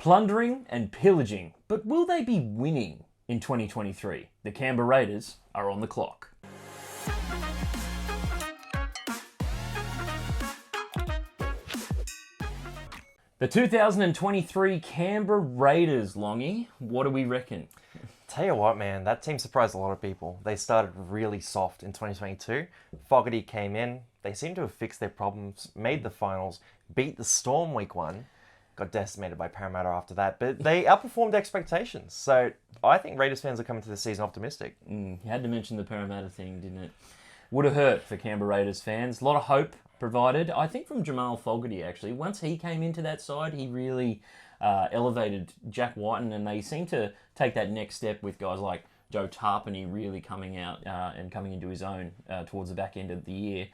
plundering and pillaging, but will they be winning in 2023? The Canberra Raiders are on the clock. The 2023 Canberra Raiders, Longy, what do we reckon? Tell you what, man, that team surprised a lot of people. They started really soft in 2022. Fogarty came in. They seem to have fixed their problems, made the finals, beat the Storm week 1, got decimated by Parramatta after that, but they outperformed expectations. So I think Raiders fans are coming to the season optimistic. You had to mention the Parramatta thing, didn't it? Would have hurt for Canberra Raiders fans. A lot of hope provided, I think, from Jamal Fogarty, actually. Once he came into that side, he really elevated Jack Whiten, and they seem to take that next step with guys like Joe Tarpany really coming out and coming into his own towards the back end of the year.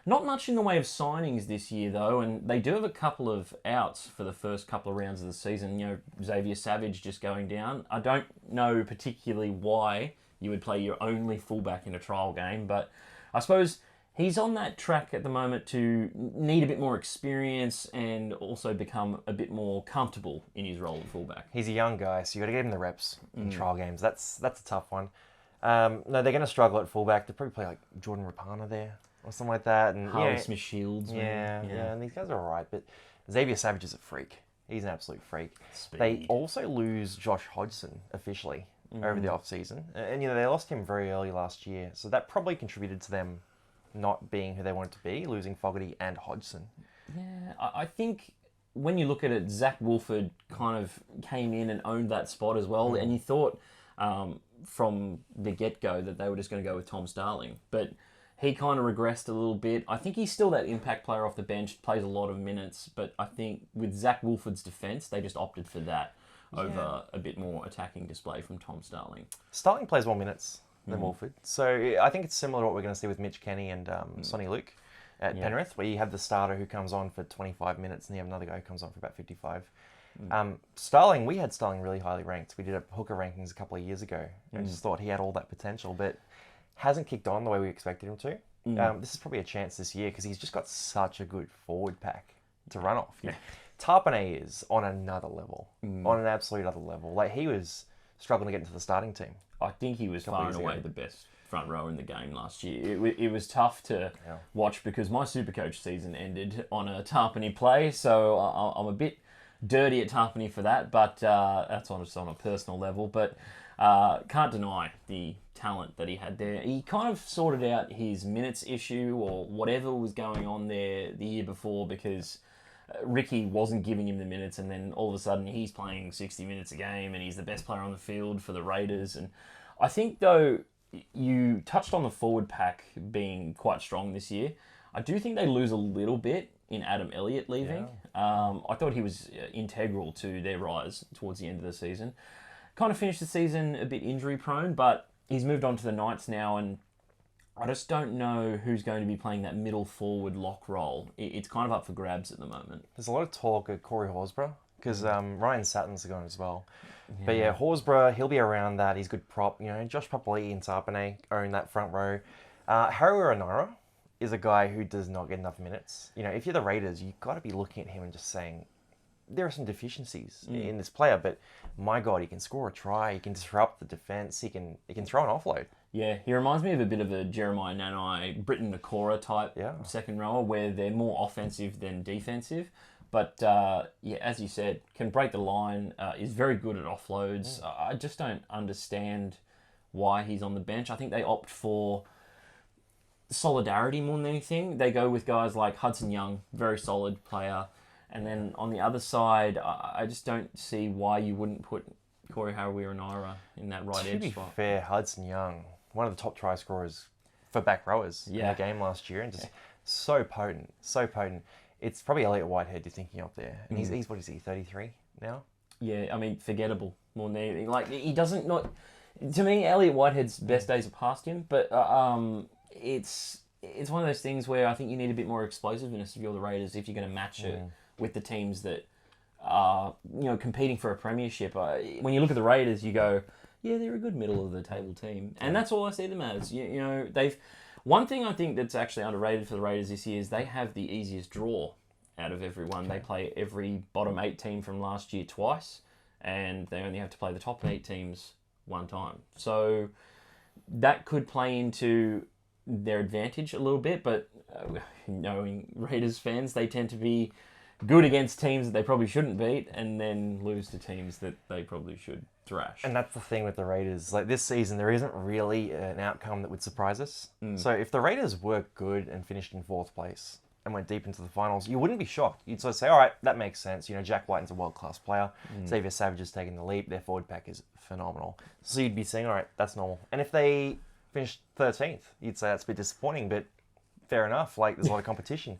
Not much in the way of signings this year, though, and they do have a couple of outs for the first couple of rounds of the season. You know, Xavier Savage just going down. I don't know particularly why you would play your only fullback in a trial game, but I suppose he's on that track at the moment to need a bit more experience and also become a bit more comfortable in his role at fullback. He's a young guy, so you got to get him the reps in trial games. That's a tough one. No, they're going to struggle at fullback. They'll probably play like Jordan Rapana there or something like that. And Harley Smith-Shields. Yeah, and these guys are all right. But Xavier Savage is a freak. He's an absolute freak. Speed. They also lose Josh Hodgson officially over the off-season. And, they lost him very early last year. So that probably contributed to them not being who they wanted to be, losing Fogarty and Hodgson. Yeah, I think when you look at it, Zach Wolford kind of came in and owned that spot as well, and you thought from the get-go that they were just going to go with Tom Starling, but he kind of regressed a little bit. I think he's still that impact player off the bench, plays a lot of minutes, but I think with Zach Wolford's defence, they just opted for that over a bit more attacking display from Tom Starling. Starling plays more minutes than Wolford. So I think it's similar to what we're going to see with Mitch Kenny and Sonny Luke at Penrith, where you have the starter who comes on for 25 minutes and you have another guy who comes on for about 55. Starling, we had Starling really highly ranked. We did a hooker rankings a couple of years ago and just thought he had all that potential, but hasn't kicked on the way we expected him to. This is probably a chance this year because he's just got such a good forward pack to run off. Yeah. Tarpany is on another level, on an absolute other level. Like, he was struggling to get into the starting team. I think he was far and away the best front row in the game last year. It was tough to watch because my Supercoach season ended on a Tarpany play, so I'm a bit dirty at Tarpany for that, but that's on a personal level. But can't deny the talent that he had there. He kind of sorted out his minutes issue or whatever was going on there the year before because Ricky wasn't giving him the minutes, and then all of a sudden he's playing 60 minutes a game and he's the best player on the field for the Raiders. And I think, though, you touched on the forward pack being quite strong this year. I do think they lose a little bit in Adam Elliott leaving. Yeah. I thought he was integral to their rise towards the end of the season. Kind of finished the season a bit injury prone, but he's moved on to the Knights now, and I just don't know who's going to be playing that middle forward lock role. It's kind of up for grabs at the moment. There's a lot of talk of Corey Horsburgh because Ryan Satton's gone as well. Yeah. But yeah, Horsburgh, he'll be around that. He's good prop. Josh Papali'i and Tarpany own that front row. Harry Ranara is a guy who does not get enough minutes. If you're the Raiders, you've got to be looking at him and just saying, there are some deficiencies in this player, but my God, he can score a try, he can disrupt the defence, he can throw an offload. Yeah, he reminds me of a bit of a Jeremiah Nanai, Britton Nakora type second rower, where they're more offensive than defensive. But as you said, can break the line, is very good at offloads. I just don't understand why he's on the bench. I think they opt for solidarity more than anything. They go with guys like Hudson Young, very solid player. And then on the other side, I just don't see why you wouldn't put Corey Harawira-Naera in that right edge spot. To be fair, Hudson Young, one of the top try scorers for back rowers in the game last year, and just so potent. It's probably Elliot Whitehead you're thinking of there. And he's what is he, 33 now? Yeah, I mean, forgettable more than anything. Like, he doesn't not... To me, Elliot Whitehead's best days are past him, but it's one of those things where I think you need a bit more explosiveness if you're the Raiders, if you're going to match it with the teams that are, competing for a premiership. When you look at the Raiders, you go, yeah, they're a good middle of the table team. And that's all I see them as. They've... One thing I think that's actually underrated for the Raiders this year is they have the easiest draw out of everyone. They play every bottom 8 team from last year twice, and they only have to play the top 8 teams one time. So that could play into their advantage a little bit, but knowing Raiders fans, they tend to be good against teams that they probably shouldn't beat, and then lose to teams that they probably should thrash. And that's the thing with the Raiders. Like this season, there isn't really an outcome that would surprise us. So if the Raiders were good and finished in 4th place and went deep into the finals, you wouldn't be shocked. You'd sort of say, all right, that makes sense. You know, Jack Whiten's a world-class player. Xavier Savage has taken the leap. Their forward pack is phenomenal. So you'd be saying, all right, that's normal. And if they finished 13th, you'd say that's a bit disappointing, but fair enough. Like, there's a lot of competition.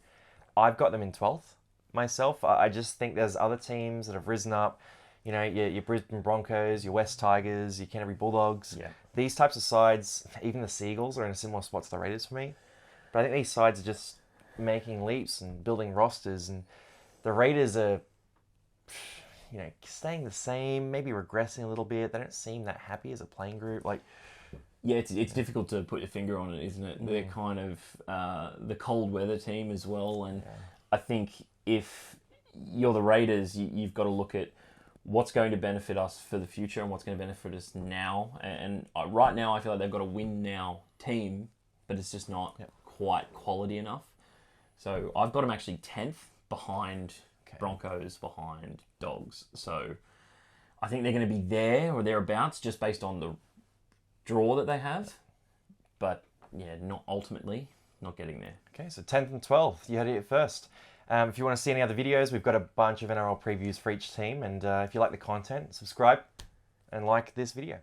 I've got them in 12th myself. I just think there's other teams that have risen up. You know, your Brisbane Broncos, your West Tigers, your Canterbury Bulldogs. Yeah. These types of sides, even the Seagulls, are in a similar spot to the Raiders for me. But I think these sides are just making leaps and building rosters, and the Raiders are, you know, staying the same, maybe regressing a little bit. They don't seem that happy as a playing group. Like, yeah, it's difficult to put your finger on it, isn't it? They're kind of the cold weather team as well, and I think if you're the Raiders, you've got to look at what's going to benefit us for the future and what's going to benefit us now. And right now, I feel like they've got a win now team, but it's just not quite quality enough. So I've got them actually 10th behind Broncos, behind Dogs. So I think they're going to be there or thereabouts just based on the draw that they have. But yeah, not ultimately, not getting there. Okay, so 10th and 12th, you had it first. If you want to see any other videos, we've got a bunch of NRL previews for each team. And if you like the content, subscribe and like this video.